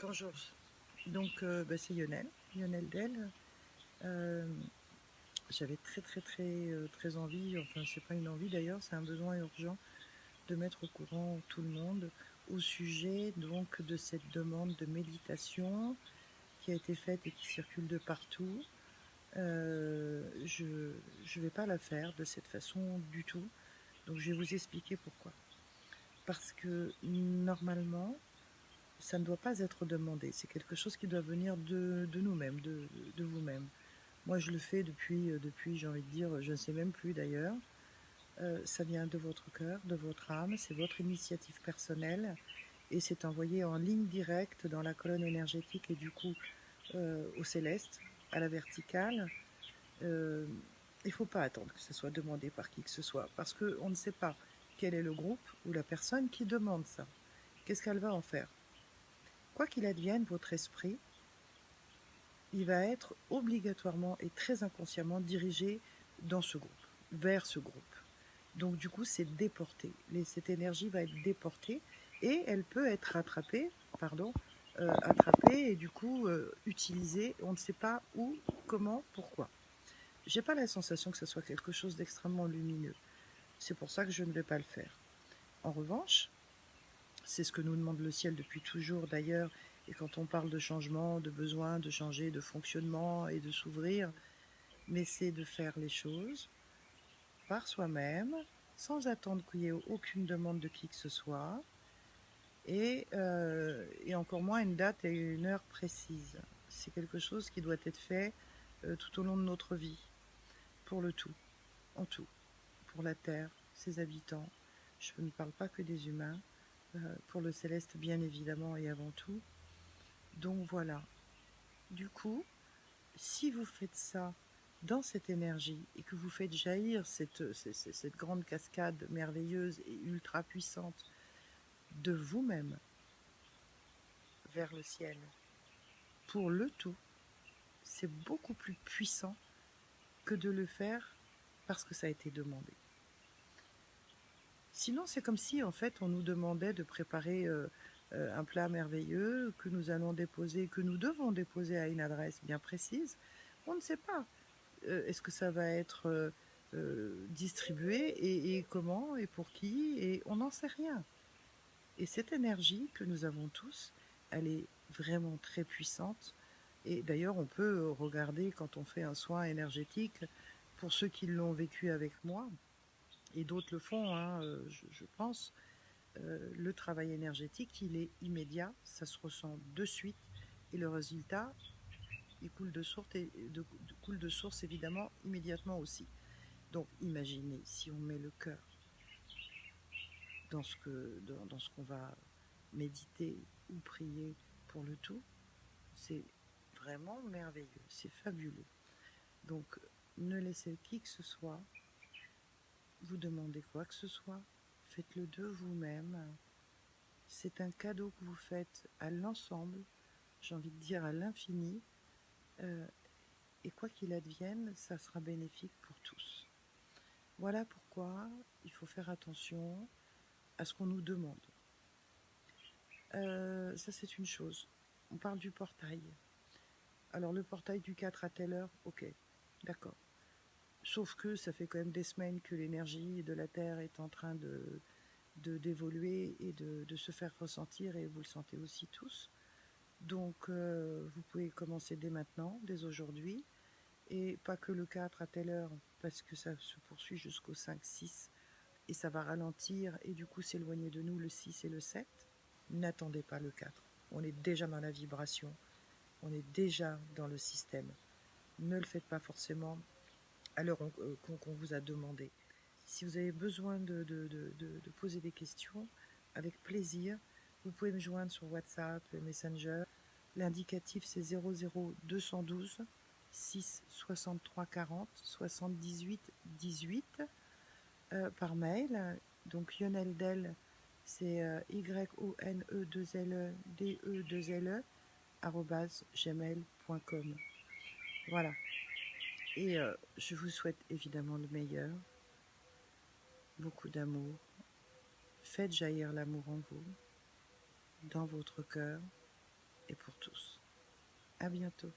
Bonjour. Donc, c'est Lionel Del. J'avais très envie, enfin, c'est pas une envie d'ailleurs, c'est un besoin urgent de mettre au courant tout le monde au sujet donc de cette demande de méditation qui a été faite et qui circule de partout. Je vais pas la faire de cette façon du tout. Donc, je vais vous expliquer pourquoi. Parce que normalement, ça ne doit pas être demandé. C'est quelque chose qui doit venir de nous-mêmes, de vous-même. Moi, je le fais depuis, j'ai envie de dire, je ne sais même plus d'ailleurs. Ça vient de votre cœur, de votre âme, c'est votre initiative personnelle et c'est envoyé en ligne directe dans la colonne énergétique et du coup au céleste, à la verticale. Euh, il ne faut pas attendre que ce soit demandé par qui que ce soit parce qu'on ne sait pas quel est le groupe ou la personne qui demande ça. Qu'est-ce qu'elle va en faire? Quoi qu'il advienne, votre esprit, il va être obligatoirement et très inconsciemment dirigé dans ce groupe, vers ce groupe. Donc du coup, c'est déporté. Cette énergie va être déportée et elle peut être attrapée et du coup utilisée. On ne sait pas où, comment, pourquoi. J'ai pas la sensation que ce soit quelque chose d'extrêmement lumineux. C'est pour ça que je ne vais pas le faire. En revanche, c'est ce que nous demande le ciel depuis toujours d'ailleurs. Et quand on parle de changement, de besoin de changer de fonctionnement et de s'ouvrir, mais c'est de faire les choses par soi-même, sans attendre qu'il y ait aucune demande de qui que ce soit, et encore moins une date et une heure précise. C'est quelque chose qui doit être fait tout au long de notre vie, pour le tout, en tout, pour la Terre, ses habitants. Je ne parle pas que des humains, pour le céleste bien évidemment et avant tout. Donc voilà. Du coup, si vous faites ça dans cette énergie et que vous faites jaillir cette grande cascade merveilleuse et ultra puissante de vous-même vers le ciel, pour le tout, c'est beaucoup plus puissant que de le faire parce que ça a été demandé. Sinon, c'est comme si, en fait, on nous demandait de préparer un plat merveilleux que nous allons déposer, que nous devons déposer à une adresse bien précise. On ne sait pas. Est-ce que ça va être distribué et comment et pour qui et on n'en sait rien. Et cette énergie que nous avons tous, elle est vraiment très puissante. Et d'ailleurs, on peut regarder quand on fait un soin énergétique, pour ceux qui l'ont vécu avec moi, et d'autres le font, hein, je pense, le travail énergétique, il est immédiat, ça se ressent de suite, et le résultat, il coule de source évidemment immédiatement aussi. Donc imaginez si on met le cœur dans ce qu'on va méditer ou prier pour le tout, c'est vraiment merveilleux, c'est fabuleux. Donc ne laissez qui que ce soit vous demander quoi que ce soit, faites-le de vous-même. C'est un cadeau que vous faites à l'ensemble, j'ai envie de dire à l'infini, euh, et quoi qu'il advienne, ça sera bénéfique pour tous. Voilà pourquoi il faut faire attention à ce qu'on nous demande. Ça, c'est une chose. On parle du portail. Alors, le portail du 4 à telle heure, ok, d'accord. Sauf que ça fait quand même des semaines que l'énergie de la Terre est en train d'évoluer et de se faire ressentir, et vous le sentez aussi tous. Donc, vous pouvez commencer dès maintenant, dès aujourd'hui, et pas que le 4 à telle heure, parce que ça se poursuit jusqu'au 5-6, et ça va ralentir, et du coup s'éloigner de nous le 6 et le 7. N'attendez pas le 4. On est déjà dans la vibration, on est déjà dans le système. Ne le faites pas forcément à l'heure qu'on vous a demandé. Si vous avez besoin de poser des questions, avec plaisir, vous pouvez me joindre sur WhatsApp, Messenger. L'indicatif c'est 00212 6 63 40 78 18 par mail. Donc Lionel Del, c'est YONE2LE gmail.com. Voilà. Et je vous souhaite évidemment le meilleur, beaucoup d'amour. Faites jaillir l'amour en vous, dans votre cœur. et pour tous. À bientôt.